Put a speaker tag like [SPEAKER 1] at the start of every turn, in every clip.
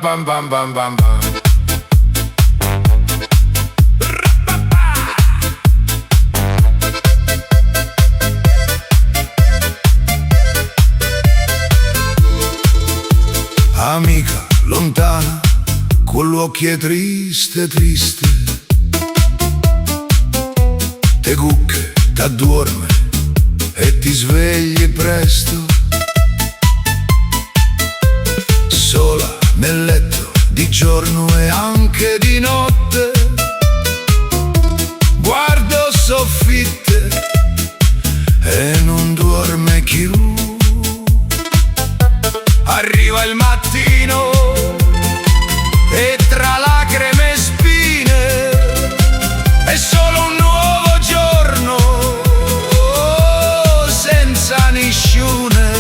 [SPEAKER 1] Bam bam bam bam. Amica lontana, con l'occhio è triste, triste, te cucche, t'addorme e ti svegli presto, sola nel letto di giorno e anche di notte, guardo soffitte e non dorme più. Arriva il mattino e tra lacrime e spine è solo un nuovo giorno senza nisciune.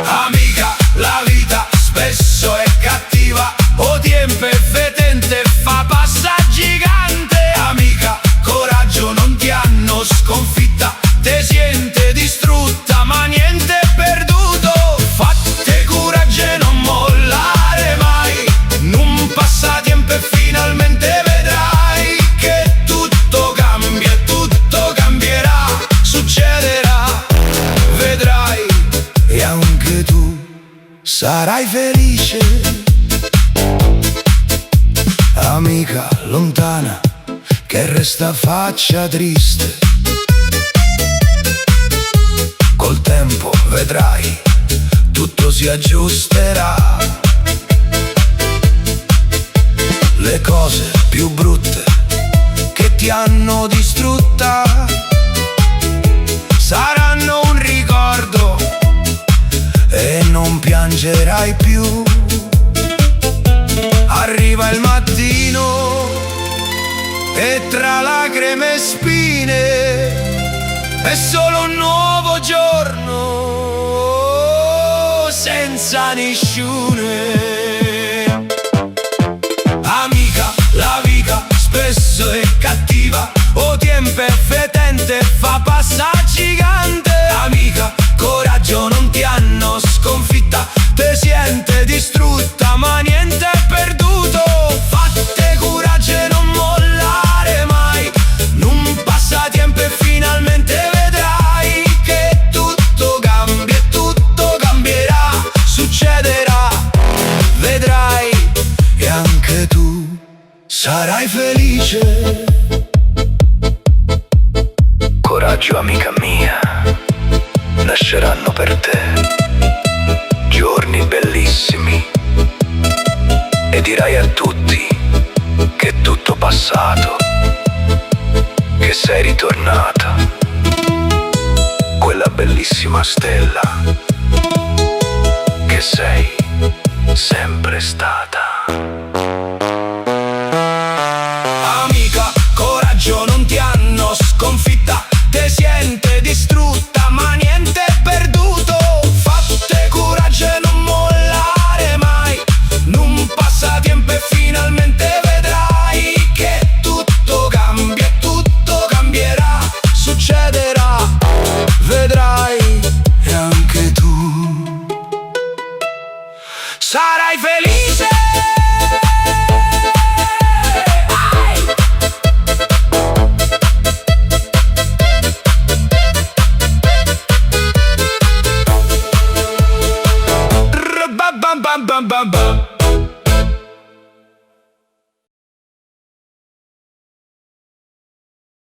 [SPEAKER 1] Amica, la vita spesso è cattiva, o tiempe fetente fa passa gigante. Amica, coraggio non ti hanno sconfitta, te siente distrutta ma niente è perduto. Fatte coraggio e non mollare mai, non passa tempo e finalmente vedrai che tutto cambia e tutto cambierà, succederà, vedrai, e anche tu sarai felice. Amica lontana che resta faccia triste, col tempo vedrai tutto si aggiusterà. Le cose più brutte che ti hanno distrutta saranno un ricordo e non piangerai più. Arriva il mattino e tra lacrime e spine è solo un nuovo giorno senza nisciune. Amica, la vita spesso è cattiva, o tiempo è fetente fa passa gigante. Amica, coraggio non ti hanno sconfitta, te siente distrutta ma niente è perduto. Fatte coraggio e non mollare mai, non passa tempo e finalmente vedrai che tutto cambia e tutto cambierà, succederà, vedrai, e anche tu sarai felice. Coraggio amica mia, nasceranno per te giorni bellissimi e dirai a tutti che è tutto passato, che sei ritornata, quella bellissima stella che sei sempre stata. Amica, coraggio non ti hanno sconfitta, te siente distrutta ma niente è perduto. Fatte coraggio e non mollare mai, non passa tempo e finalmente vedrai che tutto cambia e tutto cambierà, succederà, vedrai, e anche tu sarai felice. Bam bam bam bam bam.